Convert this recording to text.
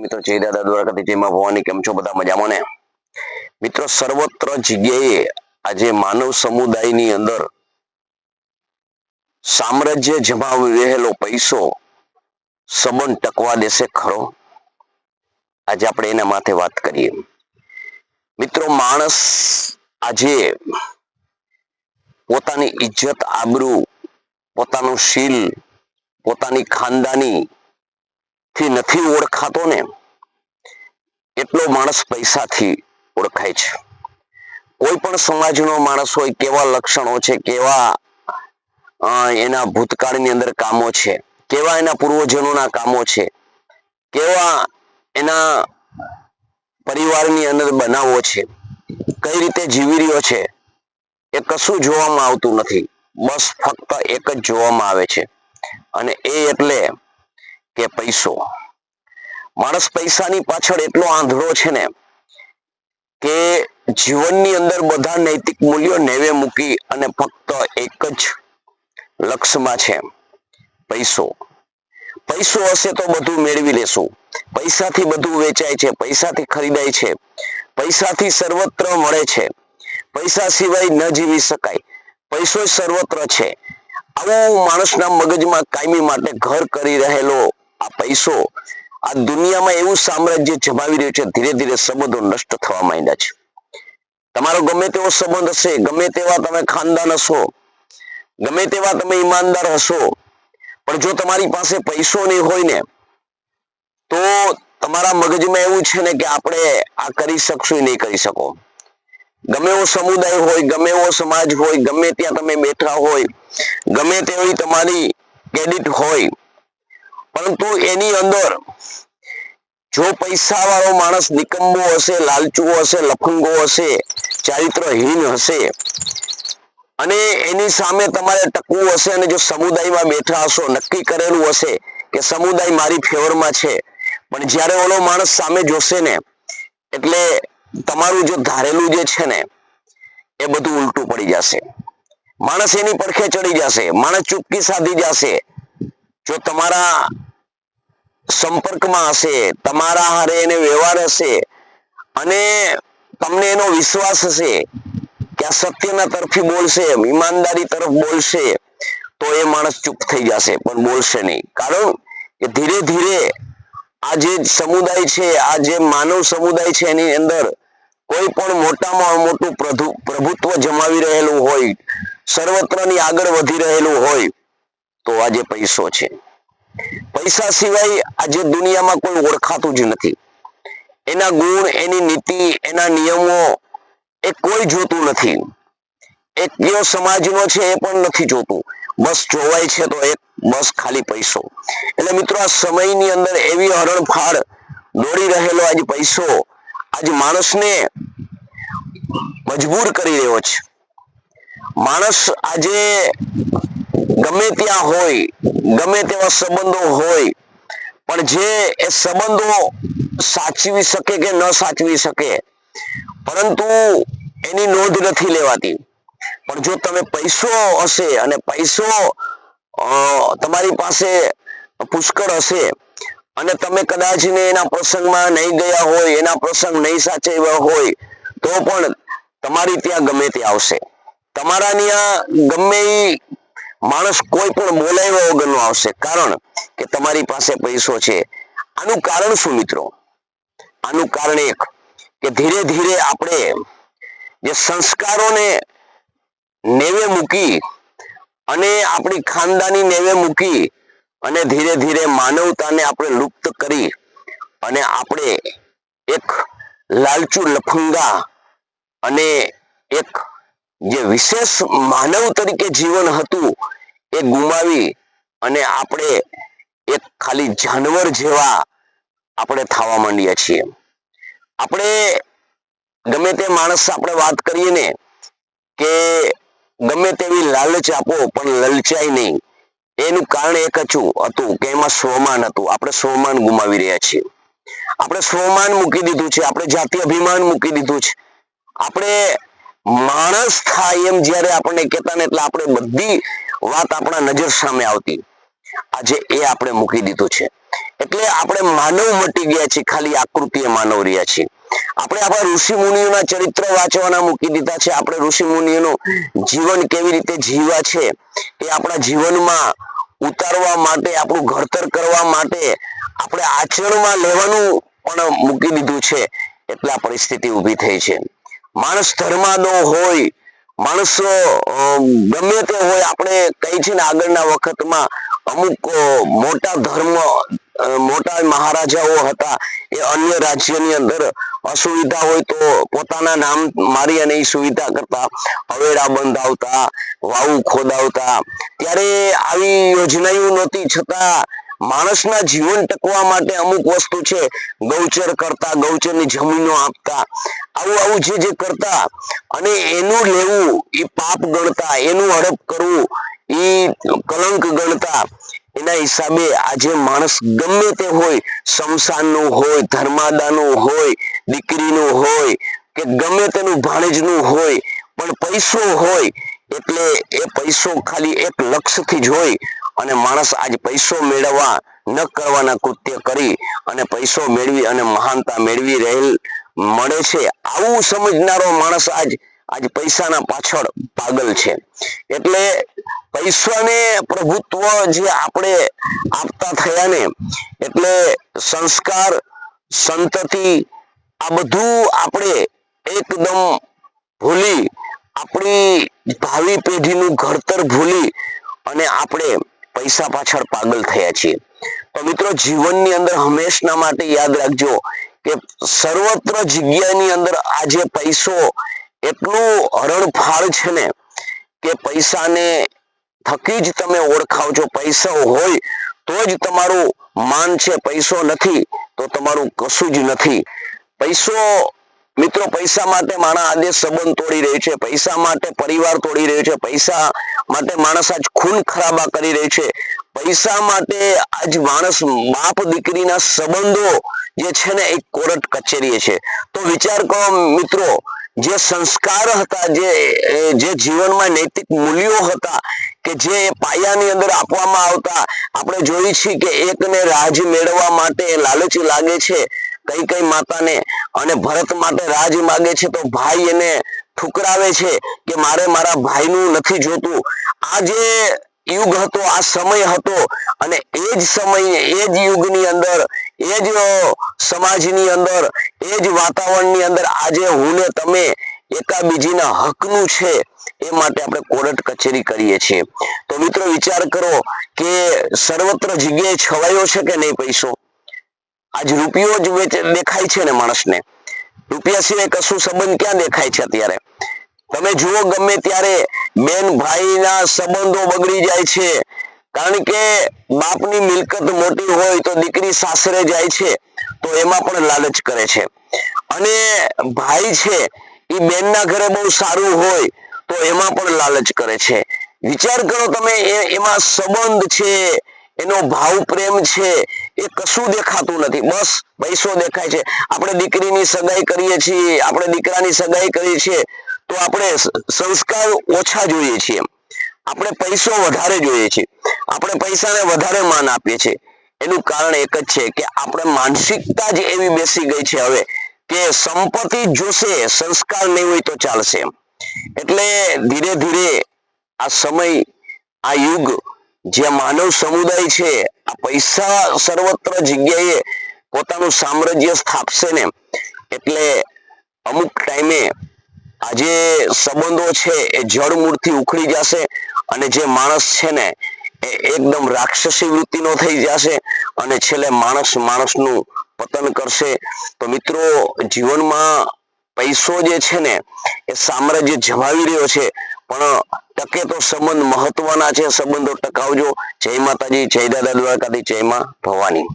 મિત્રો જય દાદા દ્વારકાથી જય માં ભવાની કેમ છો બધા મજામાં ને મિત્રો સર્વત્ર જગ્યાએ આજે માનવ સમુદાયની અંદર સામ્રાજ્ય જમાવી રહેલો પૈસો સંબંધ ટકવા દેશે ખરો આજે આપણે એના માથે વાત કરીએ મિત્રો માણસ આજે પોતાની ઇજ્જત આબરૂ પોતાનું શીલ પોતાની ખાનદાની થી નથી ઓળખાતો ને એટલો માણસ પૈસાથી ઓળખાય છે કોઈ પણ સમાજનો માણસ હોય કેવા લક્ષણો છે કેવા એના ભૂતકાળની અંદર કામો છે કેવા એના પૂર્વજનોના કામો છે કેવા એના પરિવારની અંદર બનાવો છે કઈ રીતે જીવી રહ્યો છે એ કશું જોવામાં આવતું નથી બસ ફક્ત એક જ જોવામાં આવે છે અને એ એટલે કે પૈસો માણસ પૈસાની પાછળ એટલો આંધળો છે ને કે જીવનની અંદર બધા નૈતિક મૂલ્યો નેવે મૂકી અને ફક્ત એક જ લક્ષ્યમાં છે પૈસો પૈસો હશે તો બધું મેળવી લેશું પૈસાથી બધું વેચાય છે પૈસાથી ખરીદાય છે પૈસાથી સર્વત્ર મળે છે પૈસા સિવાય ન જીવી શકાય પૈસો સર્વત્ર છે આવું માણસના મગજમાં કાયમી માટે ઘર કરી રહેલો આ પૈસો આ દુનિયામાં એવું સામ્રાજ્ય જમાવી રહ્યું છે ધીરે ધીરે સંબંધો નષ્ટ થવા માંડ્યા છે તમારો ગમે તેવો સંબંધ હશે ગમે તેવા તમે ખાનદાન હશો ગમે તેવા તમે ઈમાનદાર હશો પણ જો તમારી પાસે પૈસો નહીં હોય ને તો તમારા મગજમાં એવું છે ને કે આપણે આ કરી શકશું નહીં કરી શકો ગમે એવો સમુદાય હોય ગમે એવો સમાજ હોય ગમે ત્યાં તમે બેઠા હોય ગમે તેવી તમારી ક્રેડિટ હોય પરંતુ એની અંદર જો પૈસા વાળો માણસ નિકંબો હશે લાલચુ હશે લફંગો હશે ચારિત્રહીન હશે અને એની સામે તમારે ટકવું હશે અને જો સમુદાયમાં બેઠા હશો નક્કી કરેલું હશે કે સમુદાય મારી ફેવરમાં છે પણ જ્યારે ઓલો માણસ સામે જોશે ને એટલે તમારું જો ધારેલું જે છે ને એ બધું ઉલટું પડી જશે માણસ એની પડખે ચડી જશે માણસ ચૂપકી સાધી જશે જો તમારા સંપર્કમાં હશે તમારા હારે એને વ્યવહાર હશે અને તમને એનો વિશ્વાસ હશે કે આ સત્યના તરફી બોલશે ઈમાનદારી તરફ બોલશે તો એ માણસ ચૂપ થઈ જશે પણ બોલશે નહીં કારણ કે ધીરે ધીરે આ જે સમુદાય છે આ જે માનવ સમુદાય છે એની અંદર કોઈ પણ મોટામાં મોટું પ્રભુત્વ જમાવી રહેલું હોય સર્વત્રની આગળ વધી રહેલું હોય તો આજે પૈસો છે પૈસા સિવાય આજે દુનિયામાં કોઈ ઓળખાતું જ નથી એના ગુણ એની નીતિ એના નિયમો એ કોઈ જોતું નથી એક કયો સમાજનો છે એ પણ નથી જોતું બસ જોવાય છે તો એક બસ ખાલી પૈસો એટલે મિત્રો આ સમયની અંદર એવી હરણફાળ દોડી રહેલો આજ પૈસો આજ માણસને મજબૂર કરી રહ્યો છે માણસ આજે ગમે ત્યાં હોય ગમે તેવા સંબંધો હોય પણ જે એ સંબંધો સાચવી શકે કે ન સાચવી શકે પરંતુ એની નોંધ નથી લેવાતી પણ જો તમે પૈસો હશે અને પૈસો તમારી પાસે પુષ્કળ હશે અને તમે કદાચ ને એના પ્રસંગમાં નહીં ગયા હોય એના પ્રસંગ નહીં સાચવ્યા હોય તો પણ તમારી ત્યાં ગમે તે આવશે તમારા ત્યાં ગમે માણસ કોઈ પણ બોલાવ્યા વગરનો આવશે કારણ કે તમારી પાસે પૈસો છે આનું કારણ શું મિત્રો આનું કારણ એક કે ધીરે ધીરે આપણે જે સંસ્કારોને નેવે મૂકી અને આપણી ખાનદાની નેવે મૂકી અને ધીરે ધીરે માનવતાને આપણે લુપ્ત કરી અને આપણે એક લાલચુ લફંગા અને એક જે વિશેષ માનવ તરીકે જીવન હતું એ ગુમાવી અને આપણે એક ખાલી જાનવર જેવા આપણે થવા માંડ્યા છીએ આપણે ગમે તે માણસ આપણે વાત કરીએ ને કે ગમે તેવી લાલચ આપો પણ લલચાય નહીં એનું કારણ એક જ હતું કે એમાં સ્વમાન હતું આપણે સ્વમાન ગુમાવી રહ્યા છીએ આપણે સ્વમાન મૂકી દીધું છે આપણે જાતિ અભિમાન મૂકી દીધું છે આપણે માણસ થાય એમ જ્યારે આપણને કહેતા ને એટલે આપણે બધી વાત આપણા નજર સામે આવતી આજે એ આપણે મૂકી દીધું છે. એટલે આપણે માનવ મટી ગયા છીએ, ખાલી આકૃતિએ માનવ રહ્યા છીએ. આપણે આપણા ઋષિ મુનિઓના ચરિત્ર વાંચવાના મૂકી દીધા છે. આપણે ઋષિ મુનિઓનું જીવન કેવી રીતે જીવ્યા છે એ આપણા જીવનમાં ઉતારવા માટે, આપણું ઘડતર કરવા માટે આપણે આચરણમાં લેવાનું પણ મૂકી દીધું છે. એટલે આ પરિસ્થિતિ ઊભી થઈ છે. માણસ ધર્માદો હોય, માણસ ગમે તે હોય, આપણે કહી છે ને આગળના વખતમાં અમુક મોટા ધર્મ, મોટા મહારાજાઓ હતા, એ અન્ય રાજ્યની અંદર અસુવિધા હોય તો પોતાના નામ મારી અને એ સુવિધા કરતા, હવેડા બંધાવતા, વાવ ખોદાવતા. ત્યારે આવી યોજનાઓ નહોતી, છતાં માણસના જીવન ટકવા માટે અમુક વસ્તુ છે, ગૌચર કરતા, ગૌચરની જમીનો આપતા, આવું જે કરતા, અને એનું લેવું એ પાપ ગણતા, એનું હડપ કરવું એ કલંક ગણતા. એના હિસાબે આજે માણસ ગમે તે હોય, શમશાનનું હોય, ધર્માદાનું હોય, દીકરીનું હોય, કે ગમે તેનું ભાણેજનું હોય, પણ પૈસો હોય એટલે એ પૈસો ખાલી એક લક્ષ્યથી જોઈ અને માણસ આજ પૈસો મેળવવા ન કરવાના કૃત્ય કરી અને પૈસો મેળવી અને મહાનતા મેળવી રહેલ મળે છે. આવું સમજનારો માણસ આજ પૈસાના પાછળ પાગલ છે. એટલે પૈસાને પ્રભુત્વ જે આપણે આપતા થયા ને, એટલે સંસ્કાર, સંતતિ, આ બધું આપણે એકદમ ભૂલી, આપણી ભાવિ પેઢીનું ઘડતર ભૂલી અને આપણે પૈસા પાછળ પાગલ થયા છીએ. તો મિત્રો, જીવનની અંદર હંમેશના માટે યાદ રાખજો કે સર્વત્ર જગ્યાની અંદર આજે પૈસો એટલું હરણફાળ છે ને કે પૈસાને થકી જ તમે ઓળખાવ છો. પૈસો હોય તો જ તમારું માન છે, પૈસો નથી તો તમારું કશું જ નથી. પૈસો, મિત્રો, પૈસા માટે માણસ આજે સંબંધ તોડી રહ્યું છે, પૈસા માટે પરિવાર તોડી રહ્યું છે, પૈસા માટે માણસ આજ ખૂન ખરાબા કરી રહ્યું છે, પૈસા માટે આજ માણસ બાપ દીકરીના સંબંધો જે છે ને એક કોર્ટ કચેરીએ છે. તો વિચાર કરો મિત્રો, જે સંસ્કાર હતા, જે જીવનમાં નૈતિક મૂલ્યો હતા, કે જે પાયાની અંદર આપવામાં આવતા. આપણે જોઈ છીએ કે એકને રાજ મેળવવા માટે લાલચી લાગે છે કઈ માતાને, અને ભરત માટે રાજ માગે છે તો ભાઈ એને ઠુકરાવે છે કે મારે મારા ભાઈનું નથી જોતું. આ જે યુગ હતો, આ સમય હતો, અને એ જ સમય, એ જ યુગની અંદર, એ જ સમાજની અંદર, એ જ વાતાવરણની અંદર આજે હું ને તમે એકાબીજીના હકનું છે એ માટે આપણે કોર્ટ કચેરી કરીએ છીએ. તો મિત્રો, વિચાર કરો કે સર્વત્ર જગ્યાએ છવાયો છે કે નહીં પૈસો? આજ રૂપિયો જ દેખાય છે ને માણસને. રૂપિયા સિવાય કશું સંબંધ ક્યાં દેખાય છે અત્યારે? તમે જુઓ, ગમે ત્યારે બેન ભાઈના સંબંધો બગડી જાય છે, કારણ કે બાપની મિલકત મોટી હોય તો દીકરી સાસરે જાય છે તો એમાં પણ લાલચ કરે છે, અને ભાઈ છે એ બેનના ઘરે બહુ સારું હોય તો એમાં પણ લાલચ કરે છે. વિચાર કરો તમે, એમાં સંબંધ છે, એનો ભાવ પ્રેમ છે, એ કશું દેખાતું નથી, બસ પૈસો દેખાય છે. આપણે દીકરીની સગાઈ કરીએ છીએ, આપણે દીકરાની સગાઈ કરીએ છીએ તો આપણે સંસ્કાર ઓછા જોઈએ છીએ, આપણે પૈસો વધારે જોઈએ છીએ, આપણે પૈસાને વધારે માન આપીએ છીએ. એનું કારણ એક જ છે કે આપણે માનસિકતા જ એવી બેસી ગઈ છે હવે કે સંપત્તિ જોશે, સંસ્કાર નહીં હોય તો ચાલશે. એટલે ધીરે ધીરે આ સમય, આ યુગ, જે માનવ સમુદાય છે, આ પૈસા સર્વત્ર જગ્યાએ પોતાનું સામ્રાજ્ય સ્થાપશે ને, એટલે અમુક ટાઈમે આ જે સંબંધો છે એ જળમૂળથી ઉખડી જશે, અને જે માણસ છે ને એ એકદમ રાક્ષસી વૃત્તિનો થઈ જશે, અને છેલ્લે માણસનું પતન કરશે. તો મિત્રો, જીવનમાં પૈસો જે છે ને એ સામ્રાજ્ય જમાવી રહ્યો છે, પણ ટકે તો સંબંધ મહત્વના છે. સંબંધો ટકાવજો. જય માતાજી, જય દાદા દ્વારકાથી, જય માં ભવાની.